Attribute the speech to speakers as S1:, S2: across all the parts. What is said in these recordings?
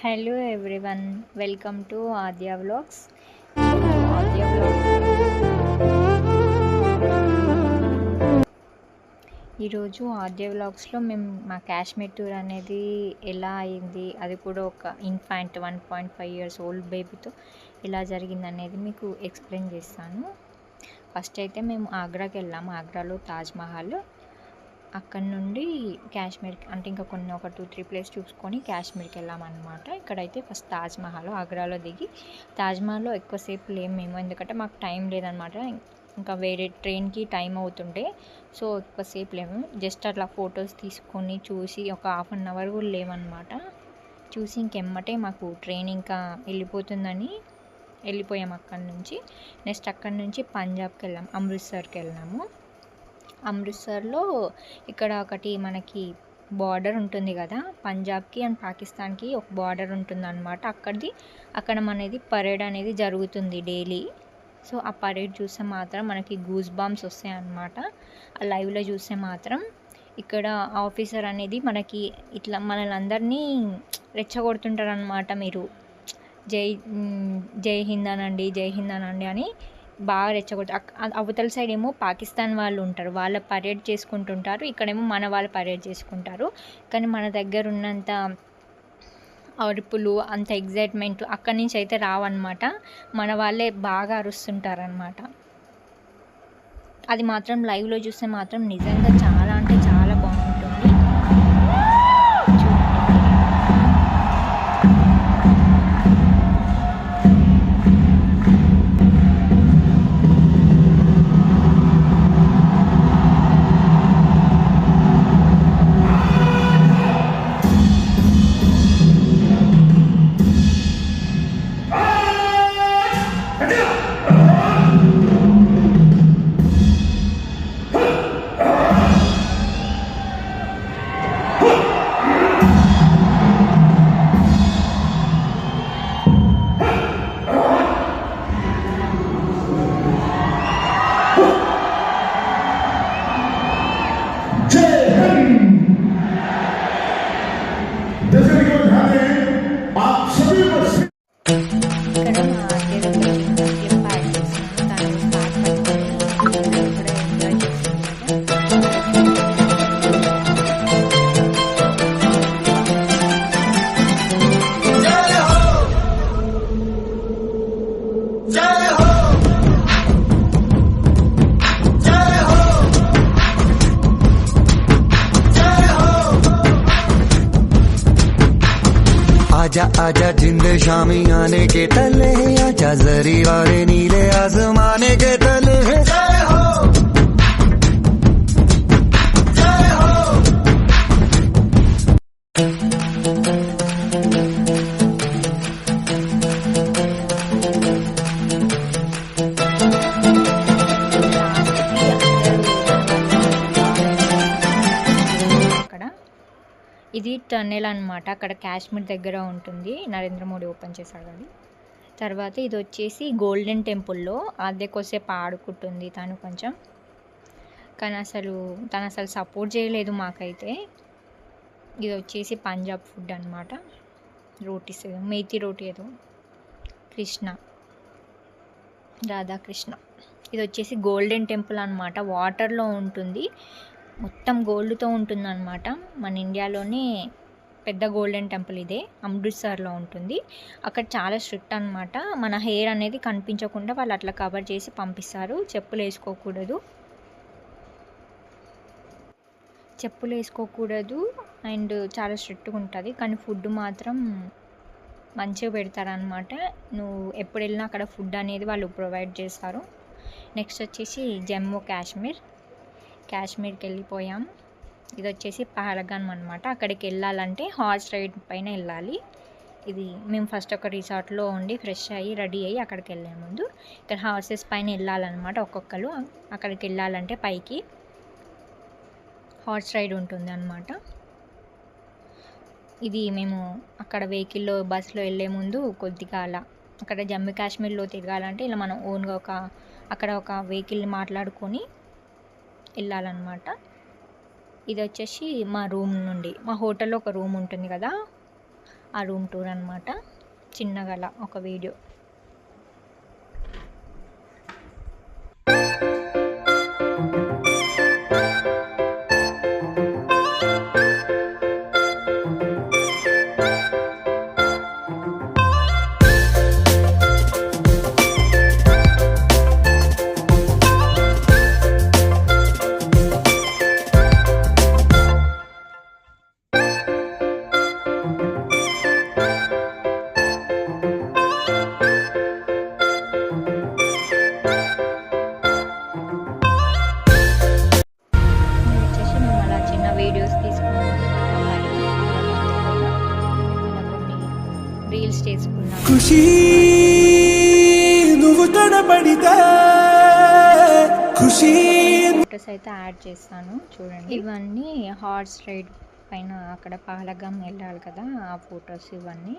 S1: Hello everyone, welcome to Aadya vlogs. ఈరోజు ఆద్య vlog ఈరోజు ఆద్య వ్లాగ్స్లో మేము మా కాశ్మీర్ టూర్ అనేది ఎలా అయింది, అది కూడా ఒక ఇన్ఫాంట్ 1.5 years ఓల్డ్ బేబీతో ఎలా జరిగింది అనేది మీకు ఎక్స్ప్లెయిన్ చేస్తాను. ఫస్ట్ అయితే మేము ఆగ్రాకి వెళ్ళాము. ఆగ్రాలో తాజ్మహల్, అక్కడ నుండి కాశ్మీర్కి అంటే ఇంకా కొన్ని ఒక 2-3 ప్లేస్ చూసుకొని కాశ్మీర్కి వెళ్ళామన్నమాట. ఇక్కడైతే ఫస్ట్ తాజ్మహల్ ఆగ్రాలో దిగి, తాజ్మహల్లో ఎక్కువసేపు లేము మేము, ఎందుకంటే మాకు టైం లేదనమాట. ఇంకా వేరే ట్రైన్కి టైం అవుతుండే, సో ఎక్కువసేపు లేము. జస్ట్ అట్లా ఫొటోస్ తీసుకొని చూసి ఒక 1/2 hour కూడా లేవన్నమాట. చూసి ఇంకెమ్మటే మాకు ట్రైన్ ఇంకా వెళ్ళిపోతుందని వెళ్ళిపోయాము అక్కడి నుంచి. నెక్స్ట్ అక్కడి నుంచి పంజాబ్కి వెళ్ళాము, అమృత్సర్కి వెళ్ళాము. అమృత్సర్లో ఇక్కడ ఒకటి మనకి బార్డర్ ఉంటుంది కదా, పంజాబ్కి అండ్ పాకిస్తాన్కి ఒక బార్డర్ ఉంటుందన్నమాట. అక్కడ మనది పరేడ్ అనేది జరుగుతుంది డైలీ. సో ఆ పరేడ్ చూస్తే మాత్రం మనకి గూస్ బాంబ్స్ వస్తాయి అన్నమాట. ఆ లైవ్లో చూస్తే మాత్రం ఇక్కడ ఆఫీసర్ అనేది మనకి ఇట్లా మనల్ని అందరినీ రెచ్చగొడుతుంటారు అనమాట. మీరు జై జై హింద్ అనండి, జై హింద్ అనండి అని బాగా రెచ్చగొట్టారు. అవతల సైడ్ ఏమో పాకిస్తాన్ వాళ్ళు ఉంటారు, వాళ్ళ పరేడ్ చేసుకుంటుంటారు. ఇక్కడేమో మన వాళ్ళు పరేడ్ చేసుకుంటారు. కానీ మన దగ్గర ఉన్నంత అరుపులు, అంత ఎగ్జైట్మెంట్ అక్కడి నుంచి అయితే రావన్నమాట. మన వాళ్ళే బాగా అరుస్తుంటారనమాట. అది మాత్రం లైవ్లో చూస్తే మాత్రం నిజంగా చాలా అంటే చాలా బాగుంటుంది.
S2: आजा आजा जिंद शामी आने के तले, आजा जरी वाले नीले आसमाने के तले। जय हो जय हो।
S1: ఇది టన్నెల్ అనమాట, అక్కడ కాశ్మీర్ దగ్గర ఉంటుంది. నరేంద్ర మోడీ ఓపెన్ చేశాడు అది. తర్వాత ఇది వచ్చేసి గోల్డెన్ టెంపుల్లో ఆద్య కోసేపు ఆడుకుంటుంది తను కొంచెం, కానీ తను అసలు సపోర్ట్ చేయలేదు మాకైతే. ఇది వచ్చేసి పంజాబ్ ఫుడ్ అనమాట, రోటీస్, మేతి రోటీ ఏదో, కృష్ణ రాధాకృష్ణ. ఇది వచ్చేసి గోల్డెన్ టెంపుల్ అనమాట, వాటర్లో ఉంటుంది, మొత్తం గోల్డ్తో ఉంటుంది అనమాట. మన ఇండియాలోనే పెద్ద గోల్డెన్ టెంపుల్ ఇదే, అమృత్సర్లో ఉంటుంది. అక్కడ చాలా స్ట్రిక్ట్ అనమాట. మన హెయిర్ అనేది కనిపించకుండా వాళ్ళు అట్లా కవర్ చేసి పంపిస్తారు. చెప్పులు వేసుకోకూడదు అండ్ చాలా స్ట్రిక్ట్గా ఉంటుంది. కానీ ఫుడ్ మాత్రం మంచిగా పెడతారనమాట. నువ్వు ఎప్పుడు వెళ్ళినా అక్కడ ఫుడ్ అనేది వాళ్ళు ప్రొవైడ్ చేస్తారు. నెక్స్ట్ వచ్చేసి జమ్మూ కాశ్మీర్కి వెళ్ళిపోయాం. ఇది వచ్చేసి పహల్గామ్ అనమాట. అక్కడికి వెళ్ళాలంటే హార్స్ రైడ్ పైన వెళ్ళాలి. ఇది మేము ఫస్ట్ ఒక రిసార్ట్లో ఉండి ఫ్రెష్ అయ్యి రెడీ అయ్యి అక్కడికి వెళ్ళే ముందు ఇక్కడ హార్సెస్ పైన వెళ్ళాలన్నమాట. ఒక్కొక్కరు అక్కడికి వెళ్ళాలంటే పైకి హార్స్ రైడ్ ఉంటుంది అనమాట. ఇది మేము అక్కడ వెహికల్లో బస్సులో వెళ్ళే ముందు కొద్దిగా అలా అక్కడ జమ్మూ కాశ్మీర్లో తిరగాలంటే ఇలా మనం ఓన్గా అక్కడ ఒక వెహికల్ని మాట్లాడుకొని వెళ్ళాలన్నమాట. ఇది వచ్చేసి మా రూమ్ నుండి, మా హోటల్లో ఒక రూమ్ ఉంటుంది కదా, ఆ రూమ్ టూర్ అనమాట. చిన్నగా అలా ఒక వీడియో. ఇది వచ్చేసి మేము అలా చిన్న వీడియోస్ తీసుకున్నాం అనమాట. అలా కొన్ని రీల్స్ చేసుకున్నాం.
S3: ఖుషి నువ్వు కనబడితే ఖుషి
S1: ఫొటోస్ అయితే యాడ్ చేస్తాను చూడండి. ఇవన్నీ హార్స్ రైడ్ పైన అక్కడ పహలగాం వెళ్ళాలి కదా, ఆ ఫొటోస్ ఇవన్నీ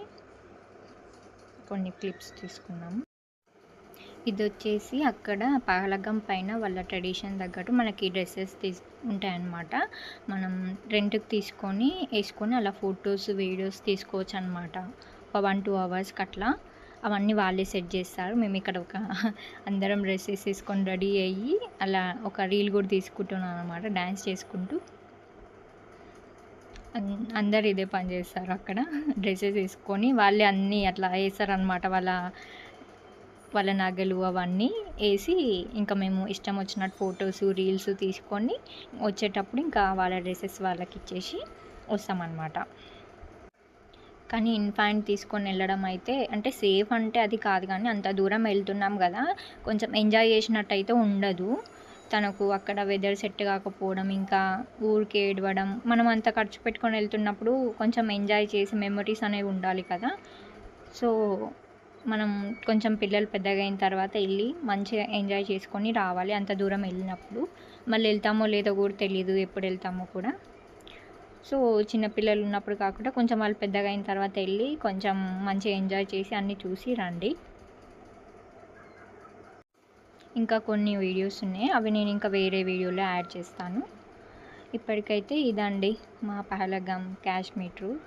S1: కొన్ని క్లిప్స్ తీసుకున్నాము. ఇది వచ్చేసి అక్కడ పహలగాం పైన వాళ్ళ ట్రెడిషన్ తగ్గట్టు మనకి డ్రెస్సెస్ ఉంటాయన్నమాట. మనం రెంట్కి తీసుకొని వేసుకొని అలా ఫొటోస్ వీడియోస్ తీసుకోవచ్చు అనమాట. ఒక 1-2 అవర్స్కి అట్లా అవన్నీ వాళ్ళే సెట్ చేస్తారు. మేము ఇక్కడ ఒక అందరం డ్రెస్సెస్ వేసుకొని రెడీ అయ్యి అలా ఒక రీల్ కూడా తీసుకుంటున్నాం అనమాట, డ్యాన్స్ చేసుకుంటూ. అందరు ఇదే పని చేస్తారు అక్కడ, డ్రెస్సెస్ వేసుకొని వాళ్ళే అన్నీ అట్లా వేస్తారనమాట. వాళ్ళ నగలు అవన్నీ వేసి ఇంకా మేము ఇష్టం వచ్చినట్టు ఫొటోస్ రీల్స్ తీసుకొని వచ్చేటప్పుడు ఇంకా వాళ్ళ డ్రెస్సెస్ వాళ్ళకి ఇచ్చేసి వస్తామన్నమాట. కానీ ఇన్ఫాంట్ తీసుకొని వెళ్ళడం అయితే అంటే సేఫ్ అంటే అది కాదు, కానీ అంత దూరం వెళ్తున్నాం కదా, కొంచెం ఎంజాయ్ చేసినట్టు అయితే ఉండదు. తనకు అక్కడ వెదర్ సెట్ కాకపోవడం, ఇంకా ఊరికే ఏడవడం, మనం అంత ఖర్చు పెట్టుకొని వెళ్తున్నప్పుడు కొంచెం ఎంజాయ్ చేసి మెమరీస్ అనేవి ఉండాలి కదా. సో మనం కొంచెం పిల్లలు పెద్దగా అయిన తర్వాత వెళ్ళి మంచిగా ఎంజాయ్ చేసుకొని రావాలి. అంత దూరం వెళ్ళినప్పుడు మళ్ళీ వెళ్తామో లేదో కూడా తెలీదు, ఎప్పుడు వెళ్తామో కూడా. సో చిన్నపిల్లలు ఉన్నప్పుడు కాకుండా కొంచెం వాళ్ళు పెద్దగా అయిన తర్వాత వెళ్ళి కొంచెం మంచిగా ఎంజాయ్ చేసి అన్నీ చూసి రండి. ఇంకా కొన్ని వీడియోస్ ఉన్నాయి, అవి నేను ఇంకా వేరే వీడియోలో యాడ్ చేస్తాను. ఇప్పటికైతే ఇదండి మా పహలగాం కాశ్మీర్ టూర్.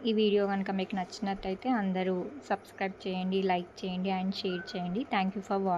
S1: ఈ వీడియో కనుక మీకు నచ్చినట్టయితే అందరూ సబ్స్క్రైబ్ చేయండి, లైక్ చేయండి అండ్ షేర్ చేయండి. Thank you for watching.